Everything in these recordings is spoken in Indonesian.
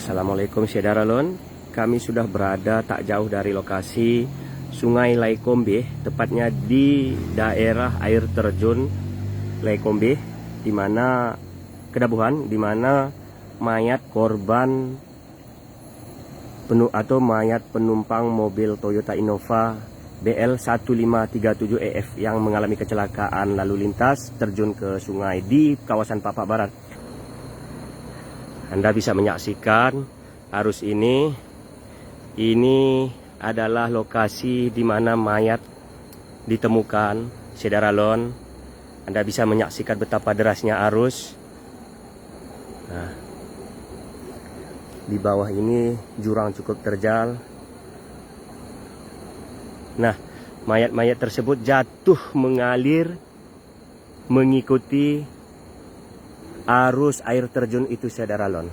Assalamualaikum Syedaralon. Kami sudah berada tak jauh dari lokasi Sungai Laikombe, tepatnya di daerah air terjun Laikombe, di mana Kedabuhan, di mana mayat korban mayat penumpang mobil Toyota Innova BL 1537EF yang mengalami kecelakaan lalu lintas terjun ke sungai di kawasan Papak Barat. Anda bisa menyaksikan arus ini. Ini adalah lokasi di mana mayat ditemukan, Syedaralon. Anda bisa menyaksikan betapa derasnya arus. Nah, di bawah ini jurang cukup terjal. Nah, mayat-mayat tersebut jatuh mengalir mengikuti arus air terjun itu, Syedaralon.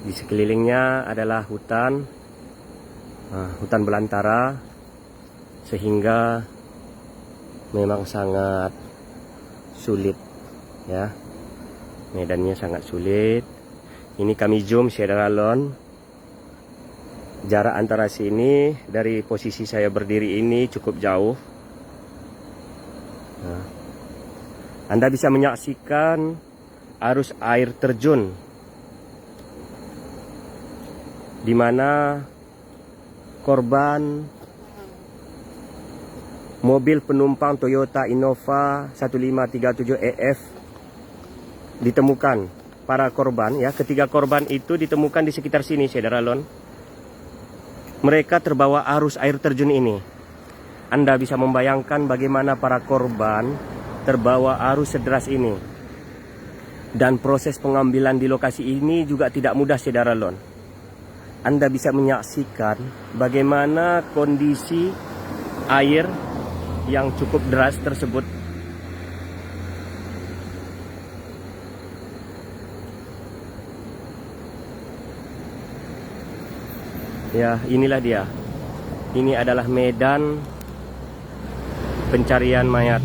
Di sekelilingnya adalah hutan, hutan belantara, sehingga memang sangat sulit, ya. Medannya sangat sulit. Ini kami zoom, Syedaralon. Jarak antara sini dari posisi saya berdiri ini cukup jauh. Nah, Anda bisa menyaksikan arus air terjun, di mana korban mobil penumpang Toyota Innova 1537EF ditemukan. Para korban, ya, ketiga korban itu ditemukan di sekitar sini, Syedaralon. Mereka terbawa arus air terjun ini. Anda bisa membayangkan bagaimana para korban terbawa arus sederas ini. Dan proses pengambilan di lokasi ini juga tidak mudah, Syedaralon. Anda bisa menyaksikan bagaimana kondisi air yang cukup deras tersebut. Ya, inilah dia. Ini adalah medan pencarian mayat.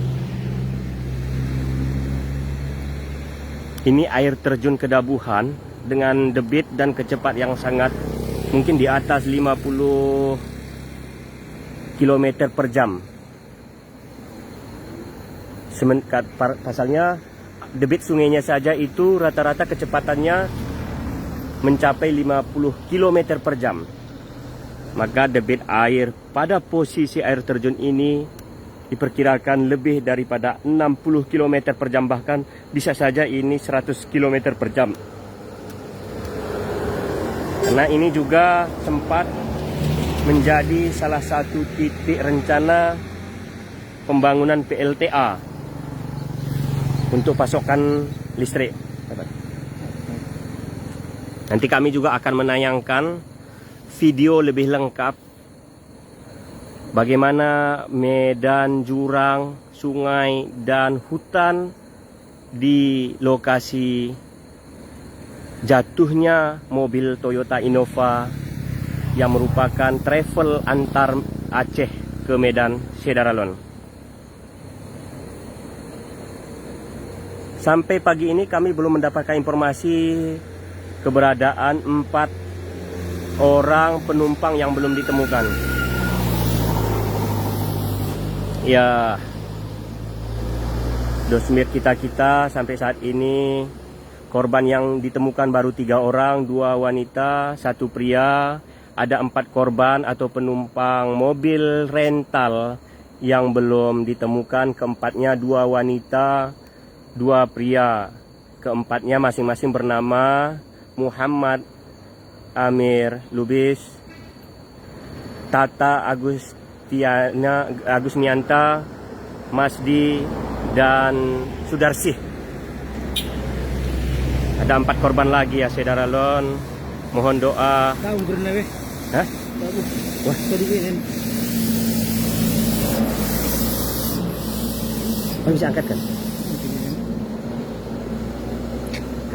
Ini air terjun Kedabuhan dengan debit dan kecepatan yang sangat mungkin di atas 50 km per jam. Pasalnya debit sungainya saja itu rata-rata kecepatannya mencapai 50 km per jam. Maka debit air pada posisi air terjun ini diperkirakan lebih daripada 60 km per jam, bahkan bisa saja ini 100 km per jam. Karena ini juga sempat menjadi salah satu titik rencana pembangunan PLTA untuk pasokan listrik. Nanti kami juga akan menayangkan video lebih lengkap bagaimana medan, jurang, sungai, dan hutan di lokasi jatuhnya mobil Toyota Innova yang merupakan travel antar Aceh ke Medan, Syedaralon. Sampai pagi ini kami belum mendapatkan informasi keberadaan 4 orang penumpang yang belum ditemukan. Ya, dosmir kita sampai saat ini korban yang ditemukan baru 3 orang, 2 wanita, 1 pria. Ada 4 korban atau penumpang mobil rental yang belum ditemukan. Keempatnya 2 wanita, 2 pria. Keempatnya masing-masing bernama Muhammad Amir Lubis, Tata Agusmianta, Masdi, dan Sudarsih. Ada 4 korban lagi, ya, Syedaralon. Mohon doa. Tahu berenang, hah? Wah, bisa angkat kan?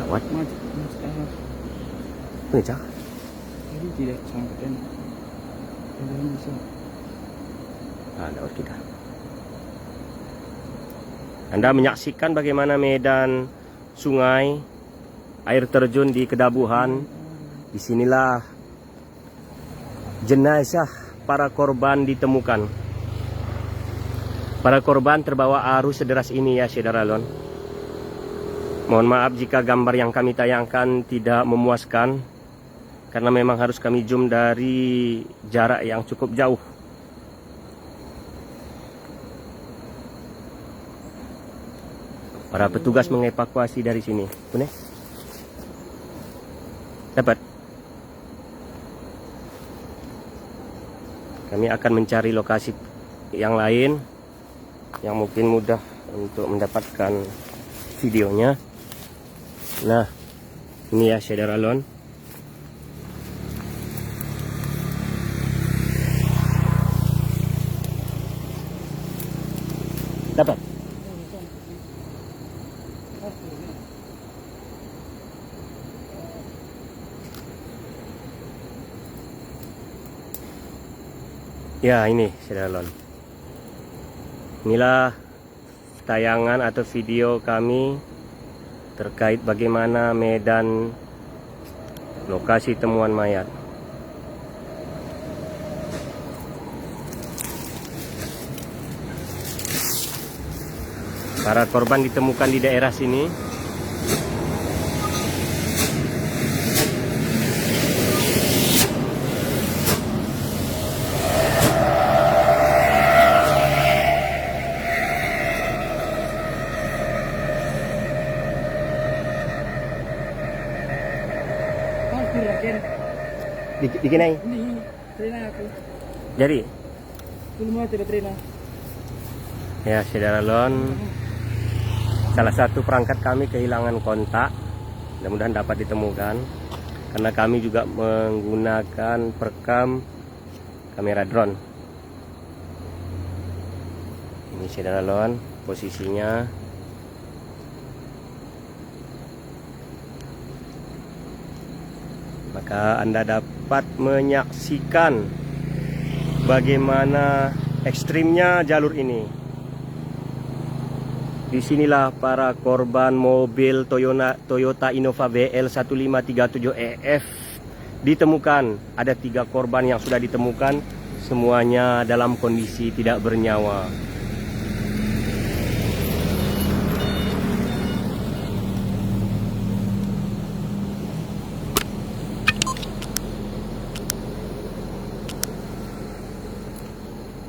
Gawat. Pecah. Tidak sangkatan. Bisa. Ada kita. Anda menyaksikan bagaimana medan sungai air terjun di Kedabuhan. Disinilah jenazah para korban ditemukan. Para korban terbawa arus sederas ini ya Syederalon. Mohon maaf jika gambar yang kami tayangkan tidak memuaskan, karena memang harus kami zoom dari jarak yang cukup jauh. Para petugas mengevakuasi dari sini. Bener? Dapat. Kami akan mencari lokasi yang lain yang mungkin mudah untuk mendapatkan videonya. Nah, ini ya Syederalon. Dapat. Ya, ini Syederalon. Inilah tayangan atau video kami terkait bagaimana medan lokasi temuan mayat. Para korban ditemukan di daerah sini. Dikinai. Ini trena aku. Jadi. Semua tidak trena. Ya, Syederalon. Salah satu perangkat kami kehilangan kontak. Mudah-mudahan dapat ditemukan. Karena kami juga menggunakan perekam kamera drone. Ini Syederalon posisinya. Maka Anda dapat menyaksikan bagaimana ekstrimnya jalur ini. Disinilah para korban mobil Toyota Innova BL 1537EF ditemukan. Ada 3 korban yang sudah ditemukan, semuanya dalam kondisi tidak bernyawa.